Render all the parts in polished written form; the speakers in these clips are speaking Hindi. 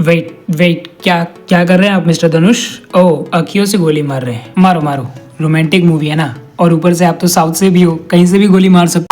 वेट वेट, क्या क्या कर रहे हैं आप मिस्टर धनुष? ओह, अखियों से गोली मार रहे हैं। मारो मारो, रोमांटिक मूवी है ना, और ऊपर से आप तो साउथ से भी हो, कहीं से भी गोली मार सकते।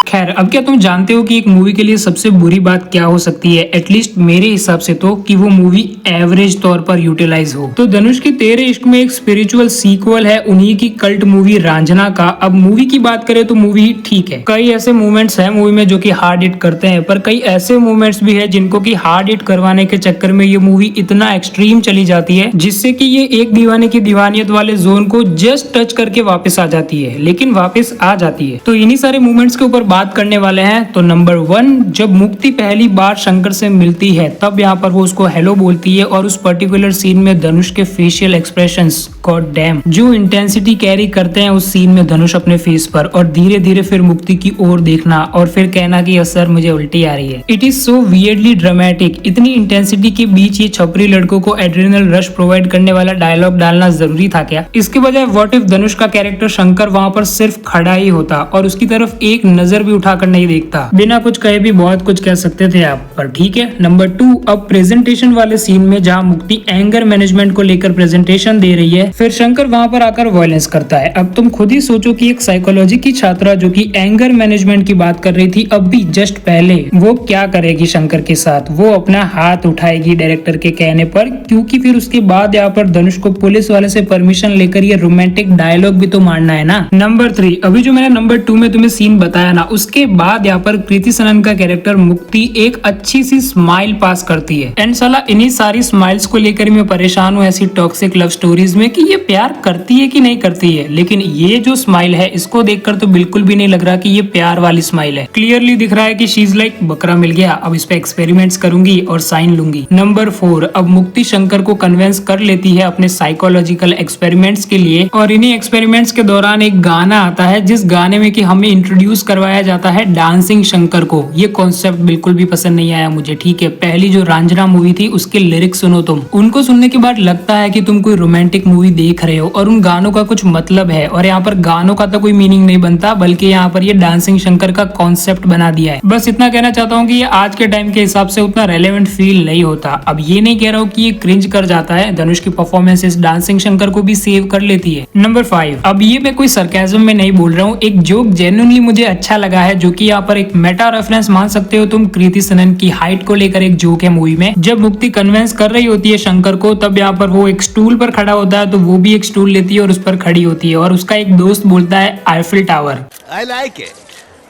खैर, अब क्या तुम जानते हो कि एक मूवी के लिए सबसे बुरी बात क्या हो सकती है? एटलीस्ट मेरे हिसाब से तो कि वो मूवी एवरेज तौर पर यूटिलाइज हो। तो धनुष की तेरे इश्क में एक स्पिरिचुअल सीक्वल है उन्हीं की कल्ट मूवी रांझना का। अब मूवी की बात करें तो मूवी ठीक है, कई ऐसे मूवमेंट्स हैं मूवी में जो कि हार्ड हिट करते हैं, पर कई ऐसे मूवमेंट्स भी है जिनको की हार्ड हिट करवाने के चक्कर में ये मूवी इतना एक्सट्रीम चली जाती है जिससे कि ये एक दीवाने की दीवानियत वाले जोन को जस्ट टच करके वापस आ जाती है, लेकिन वापस आ जाती है। तो इन्हीं सारे मूवमेंट्स के ऊपर बात करने वाले हैं। तो नंबर 1, जब मुक्ति पहली बार शंकर से मिलती है तब यहाँ पर वो उसको हेलो बोलती है, और उस पर्टिकुलर सीन में धनुष के फेशियल एक्सप्रेशंस, गॉड डैम, जो इंटेंसिटी कैरी करते हैं उस सीन में धनुष अपने फेस पर, और धीरे धीरे फिर मुक्ति की ओर देखना और फिर कहना कि सर मुझे उल्टी आ रही है। It is so weirdly dramatic. इतनी इंटेंसिटी के बीच ये छपरी लड़कों को एड्रेनल रश प्रोवाइड करने वाला डायलॉग डालना जरूरी था क्या? इसके बजाय व्हाट इफ धनुष का कैरेक्टर शंकर वहाँ पर सिर्फ खड़ा ही होता और उसकी तरफ एक नजर भी उठाकर नहीं देखता? बिना कुछ कहे भी बहुत कुछ कह सकते थे आप, पर ठीक है। नंबर 2, अब प्रेजेंटेशन वाले सीन में जहाँ मुक्ति एंगर मैनेजमेंट को लेकर प्रेजेंटेशन दे रही है, फिर शंकर वहाँ पर आकर वायलेंस करता है। अब तुम खुद ही सोचो कि एक साइकोलॉजी की छात्रा जो कि एंगर मैनेजमेंट की बात कर रही थी अब भी जस्ट पहले, वो क्या करेगी शंकर के साथ? वो अपना हाथ उठाएगी डायरेक्टर के कहने पर, क्योंकि फिर उसके बाद यहाँ पर धनुष को पुलिस वाले से परमिशन लेकर ये रोमांटिक डायलॉग भी तो मारना है ना। नंबर 3, अभी जो मैंने नंबर 2 में तुम्हें सीन बताया ना, उसके बाद यहाँ पर कृति सनन का कैरेक्टर मुक्ति एक अच्छी सी स्माइल पास करती है, एंड साला इन्हीं सारी स्माइल्स को लेकर मैं परेशान हूँ ऐसी टॉक्सिक लव स्टोरीज में कि ये प्यार करती है कि नहीं करती है। लेकिन ये जो स्माइल है इसको देखकर तो बिल्कुल भी नहीं लग रहा कि ये प्यार वाली स्माइल है। क्लियरली दिख रहा है कि शी इज लाइक बकरा मिल गया, अब इस पे एक्सपेरिमेंट्स करूंगी और साइन लूंगी। नंबर 4, अब मुक्ति शंकर को कन्विंस कर लेती है अपने साइकोलॉजिकल एक्सपेरिमेंट्स के लिए, और इन्हीं एक्सपेरिमेंट्स के दौरान एक गाना आता है जिस गाने में कि हमें इंट्रोड्यूस करवाया जाता है डांसिंग शंकर को। ये कॉन्सेप्ट बिल्कुल भी पसंद नहीं आया मुझे, ठीक है। पहली जो रांझना मूवी थी उसके लिरिक्स सुनो तुम, उनको सुनने के बाद लगता है कि तुम कोई रोमांटिक मूवी देख रहे हो और उन गानों का कुछ मतलब है, और यहाँ पर गानों का तो कोई मीनिंग नहीं बनता, बल्कि यहाँ पर ये डांसिंग शंकर का कॉन्सेप्ट बना दिया है। बस इतना कहना चाहता हूँ कि ये आज के टाइम के हिसाब से उतना रेलेवेंट फील नहीं होता। अब ये नहीं कह रहा हूँ कि ये क्रिंज कर जाता है, धनुष की परफॉर्मेंस इस डांसिंग शंकर को भी सेव कर लेती है। नंबर 5, अब ये मैं कोई सरकाज़म में नहीं बोल रहा हूँ, एक जोक जेन्युइनली मुझे अच्छा लगा है, जो कि यहाँ पर एक मेटा रेफरेंस मान सकते हो तुम। कृति सनन की हाइट को लेकर एक जोक है मूवी में। जब मुक्ति कन्विंस कर रही होती है शंकर को, तब यहाँ पर वो एक स्टूल पर खड़ा होता है, तो वो भी एक स्टूल लेती है और उस पर खड़ी होती है, और उसका एक दोस्त बोलता है Eiffel tower. I like it.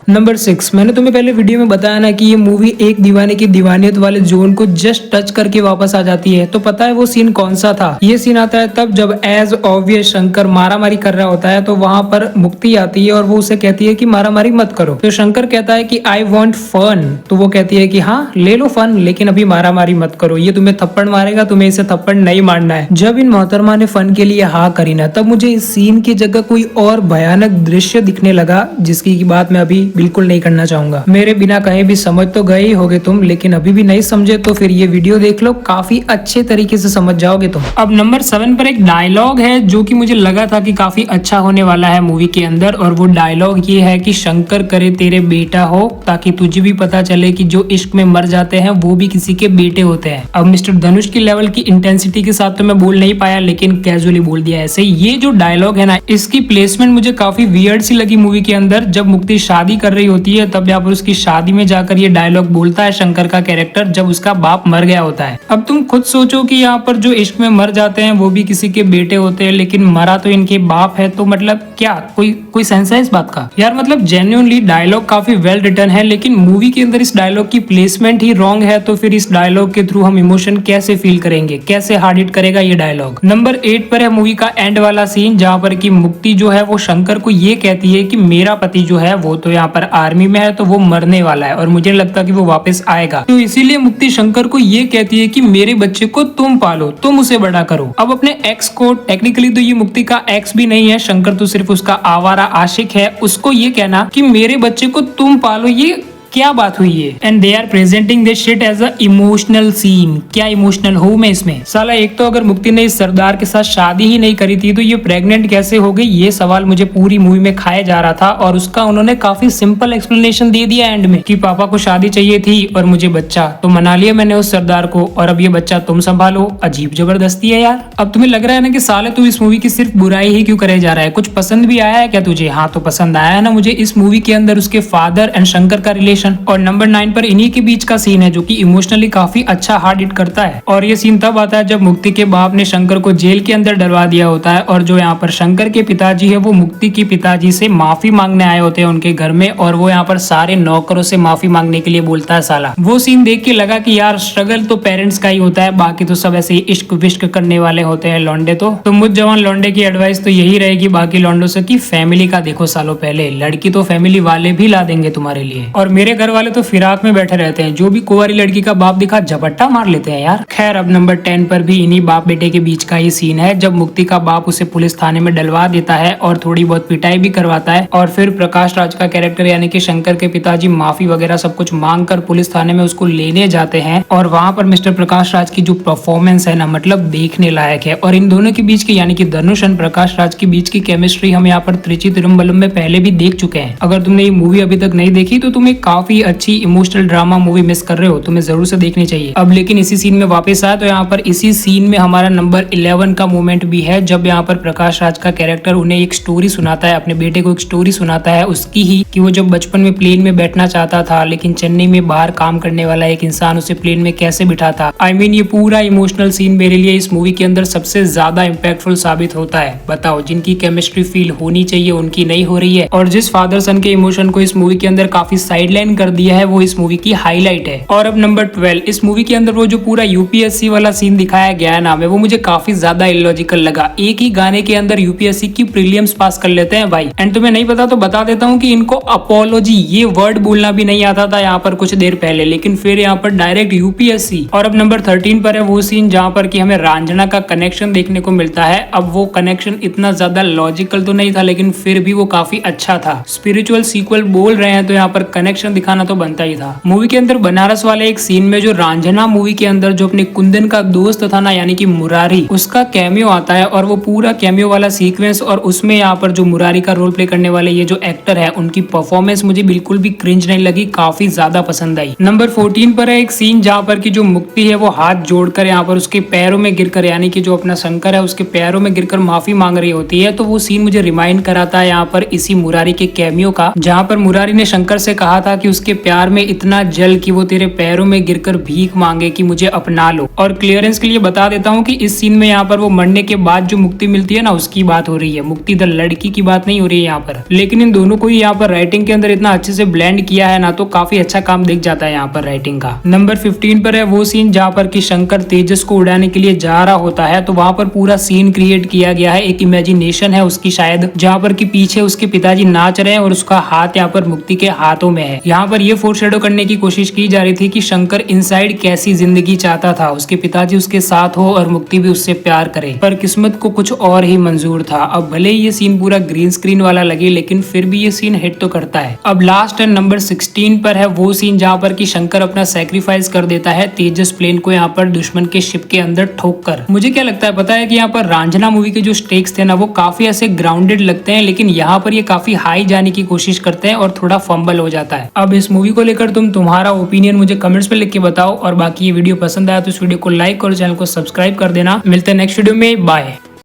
Number 6, मैंने तुम्हें पहले वीडियो में बताया ना कि ये मूवी एक दीवाने की दीवानियत वाले जोन को जस्ट टच करके वापस आ जाती है। तो पता है वो सीन कौन सा था? ये सीन आता है तब जब एज ऑब्वियस शंकर मारामारी कर रहा होता है, तो वहां पर मुक्ति आती है और वो उसे कहती है कि मारामारी मत करो। तो शंकर कहता है कि आई वॉन्ट फन, तो वो कहती है कि हाँ ले लो फन, लेकिन अभी मारामारी मत करो, ये तुम्हें थप्पड़ मारेगा, तुम्हें इसे थप्पड़ नहीं मारना है। जब इन मोहतरमा ने फन के लिए हाँ करी ना, तब मुझे इस सीन की जगह कोई और भयानक दृश्य दिखने लगा, जिसकी बात मैं अभी बिल्कुल नहीं करना चाहूंगा। मेरे बिना कहीं भी समझ तो गए ही होगे तुम, लेकिन अभी भी नहीं समझे तो फिर ये वीडियो देख लो, काफी अच्छे तरीके से समझ जाओगे तुम। अब नंबर 7 पर एक डायलॉग है जो कि मुझे लगा था कि काफी अच्छा होने वाला है मूवी के अंदर, और वो डायलॉग ये है कि शंकर करे तेरे बेटा हो, ताकि तुझे भी पता चले कि जो इश्क में मर जाते हैं वो भी किसी के बेटे होते हैं। अब मिस्टर धनुष की लेवल की इंटेंसिटी के साथ तो मैं बोल नहीं पाया, लेकिन कैजुअली बोल दिया ऐसे। ये जो डायलॉग है ना, इसकी प्लेसमेंट मुझे काफी वियर्ड सी लगी मूवी के अंदर। जब मुक्ति शादी कर रही होती है तब यहाँ पर उसकी शादी में जाकर ये डायलॉग बोलता है शंकर का कैरेक्टर, जब उसका बाप मर गया होता है। अब तुम खुद सोचो कि यहाँ पर जो इश्क में मर जाते हैं वो भी किसी के बेटे होते हैं, लेकिन मरा तो इनके बाप है, तो मतलब क्या कोई सेंस है इस बात का? यार मतलब जेन्युइनली डायलॉग काफी वेल रिटन है, लेकिन मूवी के अंदर इस डायलॉग की प्लेसमेंट ही रॉन्ग है, तो फिर इस डायलॉग के थ्रू हम इमोशन कैसे फील करेंगे, कैसे हार्ड हिट करेगा ये डायलॉग? नंबर 8 पर है मूवी का एंड वाला सीन, जहाँ पर की मुक्ति जो है वो शंकर को ये कहती है कि मेरा पति जो है वो तो यहाँ पर आर्मी में है, तो वो मरने वाला है और मुझे लगता कि वो वापस आएगा, तो इसीलिए मुक्ति शंकर को ये कहती है कि मेरे बच्चे को तुम पालो, तुम उसे बड़ा करो। अब अपने एक्स को, टेक्निकली तो ये मुक्ति का एक्स भी नहीं है, शंकर तो सिर्फ उसका आवारा आशिक है, उसको ये कहना कि मेरे बच्चे को तुम पालो, ये क्या बात हुई है? And they are presenting this shit as a emotional scene. क्या इमोशनल हूँ मैं इसमें? साला एक तो अगर मुक्ति ने इस सरदार के साथ शादी ही नहीं करी थी तो ये प्रेग्नेंट कैसे हो गई, ये सवाल मुझे पूरी मूवी में खाया जा रहा था। और उसका उन्होंने काफी सिंपल एक्सप्लेनेशन दे दिया एंड में कि पापा को शादी चाहिए थी और मुझे बच्चा, तो मना लिया मैंने उस सरदार को और अब ये बच्चा तुम संभालो। अजीब जबरदस्ती है यार। अब तुम्हें लग रहा है ना कि साले तू इस मूवी की सिर्फ बुराई ही क्यों करे जा रहा है? कुछ पसंद भी आया है क्या तुझे? हाँ तो पसंद आया है ना मुझे इस मूवी के अंदर उसके फादर एंड शंकर का रिलेशन। और नंबर 9 पर इन्हीं के बीच का सीन है जो कि इमोशनली काफी अच्छा हार्ड हिट करता है। और ये सीन तब आता है जब मुक्ति के बाप ने शंकर को जेल के अंदर डलवा दिया होता है और जो यहाँ पर शंकर के पिताजी है वो मुक्ति के पिताजी से माफी मांगने आए होते हैं उनके घर में, और वो यहाँ पर सारे नौकरों से माफी मांगने के लिए बोलता है। साला वो सीन देख के लगा कि यार स्ट्रगल तो पेरेंट्स का ही होता है, बाकी तो सब ऐसे ही इश्क विश्क करने वाले होते हैं लौंडे। तो मुझ जवान लौंडे की एडवाइस तो यही रहेगी बाकी लौंडों से कि फैमिली का देखो सालों पहले, लड़की तो फैमिली वाले भी ला देंगे तुम्हारे लिए। और मेरे घर वाले तो फिराक में बैठे रहते हैं, जो भी कुंवारी लड़की का बाप दिखा झपट्टा मार लेते हैं यार। खैर अब नंबर 10 पर भी इन्हीं बाप बेटे के बीच का ही सीन है जब मुक्ति का बाप उसे पुलिस थाने में डलवा देता है और थोड़ी बहुत पिटाई भी करवाता है। और फिर प्रकाश राज का कैरेक्टर यानी कि शंकर के पिताजी माफी वगैरह सब कुछ मांग कर पुलिस थाने में उसको लेने जाते हैं। और वहां पर मिस्टर प्रकाश राज की जो परफॉर्मेंस है ना, मतलब देखने लायक है। और इन दोनों के बीच की यानी कि धनुष और प्रकाश राज के बीच की केमिस्ट्री हम यहाँ पर त्रिची तिरुम्बलम में पहले भी देख चुके हैं। अगर तुमने ये मूवी अभी तक नहीं देखी तो तुम एक काफी अच्छी इमोशनल ड्रामा मूवी मिस कर रहे हो, तुम्हें जरूर से देखनी चाहिए। अब लेकिन इसी सीन में वापस आया तो यहाँ पर इसी सीन में हमारा नंबर 11 का मोमेंट भी है जब यहाँ पर प्रकाश राज का कैरेक्टर उन्हें एक स्टोरी सुनाता है, अपने बेटे को एक स्टोरी सुनाता है उसकी ही, कि वो जब बचपन में प्लेन में बैठना चाहता था लेकिन चेन्नई में बाहर काम करने वाला एक इंसान उसे प्लेन में कैसे बिठा था। आई मीन ये पूरा इमोशनल सीन मेरे लिए इस मूवी के अंदर सबसे ज्यादा इम्पैक्टफुल साबित होता है। बताओ जिनकी केमिस्ट्री फील होनी चाहिए उनकी नहीं हो रही है, और जिस फादर सन के इमोशन को इस मूवी के अंदर काफी साइडलाइन कर दिया है वो इस मूवी की हाईलाइट है। और अब नंबर 12, इस मूवी के अंदर वो जो पूरा यूपीएससी वाला सीन दिखाया गया है ना, वो मुझे काफी ज्यादा इलॉजिकल लगा। एक ही गाने के अंदर यूपीएससी की प्रीलिम्स पास कर लेते हैं भाई। एंड तुम्हें नहीं पता तो बता देता हूँ कि इनको अपोलॉजी ये वर्ड बोलना भी नहीं आता था यहाँ पर कुछ देर पहले, लेकिन फिर यहाँ पर डायरेक्ट यूपीएससी। और अब नंबर 13 पर है वो सीन जहाँ पर कि हमें रंजना का कनेक्शन देखने को मिलता है। अब वो कनेक्शन इतना ज्यादा लॉजिकल तो नहीं था लेकिन फिर भी वो काफी अच्छा था। स्पिरिचुअल सीक्वल बोल रहे हैं तो यहाँ पर कनेक्शन दिखाना तो बनता ही था। मूवी के अंदर बनारस वाले एक सीन में जो रंजना मूवी के अंदर जो अपने कुंदन का दोस्त था ना यानी कि मुरारी, उसका कैमियो आता है और वो पूरा कैमियो वाला सीक्वेंस और उसमें यहाँ पर जो मुरारी का रोल प्ले करने वाले ये जो एक्टर है उनकी परफॉर्मेंस मुझे बिल्कुल भी क्रिंज नहीं लगी, काफी ज्यादा पसंद आई। नंबर 14 पर है एक सीन जहाँ पर की जो मुक्ति है वो हाथ जोड़कर यहाँ पर उसके पैरों में गिरकर यानी कि जो अपना शंकर है उसके पैरों में गिरकर माफी मांग रही होती है। तो वो सीन मुझे रिमाइंड कराता है यहाँ पर इसी मुरारी के कैमियो का, जहाँ पर मुरारी ने शंकर से कहा था कि उसके प्यार में इतना जल कि वो तेरे पैरों में गिरकर भीख मांगे कि मुझे अपना लो। और क्लियरेंस के लिए बता देता हूँ कि इस सीन में यहाँ पर वो मरने के बाद जो मुक्ति मिलती है ना उसकी बात हो रही है, मुक्ति द लड़की की बात नहीं हो रही है यहाँ पर। लेकिन इन दोनों को ही यहाँ पर राइटिंग के अंदर इतना अच्छे से ब्लेंड किया है ना, तो काफी अच्छा काम दिख जाता है यहाँ पर राइटिंग का। नंबर 15 पर है वो सीन जहाँ पर कि शंकर तेजस को उड़ाने के लिए जा रहा होता है, तो वहाँ पर पूरा सीन क्रिएट किया गया है, एक इमेजिनेशन है उसकी शायद, जहाँ पर कि पीछे उसके पिताजी नाच रहे हैं और उसका हाथ यहाँ पर मुक्ति के हाथों में है। यहाँ पर ये फोरशैडो करने की कोशिश की जा रही थी कि शंकर इनसाइड कैसी जिंदगी चाहता था, उसके पिताजी उसके साथ हो और मुक्ति भी उससे प्यार करे, पर किस्मत को कुछ और ही मंजूर था। अब भले ही ये सीन पूरा ग्रीन स्क्रीन वाला लगे लेकिन फिर भी ये सीन हिट तो करता है। अब लास्ट एंड नंबर 16 पर है वो सीन जहाँ पर कि शंकर अपना सैक्रिफाइस कर देता है तेजस प्लेन को यहाँ पर दुश्मन के शिप के अंदर ठोक कर। मुझे क्या लगता है पता है कि यहाँ पर रंजना मूवी के जो स्टेक्स थे ना वो काफी ऐसे ग्राउंडेड लगते हैं, लेकिन यहाँ पर ये काफी हाई जाने की कोशिश करते हैं और थोड़ा फंबल हो जाता है। अब इस मूवी को लेकर तुम्हारा ओपिनियन मुझे कमेंट्स में लिख के बताओ, और बाकी ये वीडियो पसंद आया तो इस वीडियो को लाइक और चैनल को सब्सक्राइब कर देना। मिलते हैं नेक्स्ट वीडियो में, बाय।